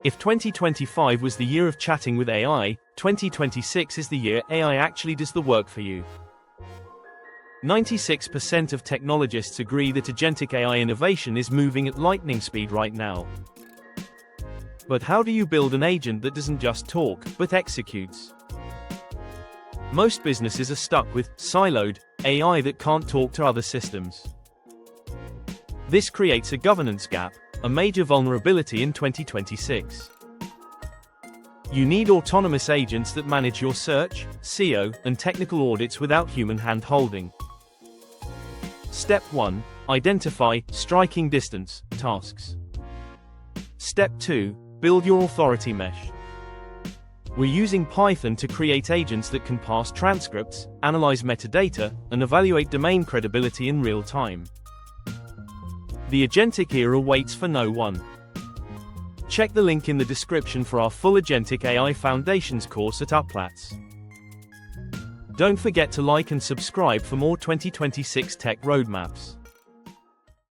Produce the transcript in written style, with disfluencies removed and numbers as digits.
If 2025 was the year of chatting with AI, 2026 is the year AI actually does the work for you. 96% of technologists agree that agentic AI innovation is moving at lightning speed right now. But how do you build an agent that doesn't just talk, but executes? Most businesses are stuck with siloed AI that can't talk to other systems. This creates a governance gap, a major vulnerability in 2026. You need autonomous agents that manage your search, SEO, and technical audits without human hand-holding. Step 1. Identify striking distance tasks. Step 2. Build your authority mesh. We're using Python to create agents that can parse transcripts, analyze metadata, and evaluate domain credibility in real time. The agentic era waits for no one. Check the link in the description for our full Agentic AI Foundations course at Uplatz. Don't forget to like and subscribe for more 2026 tech roadmaps.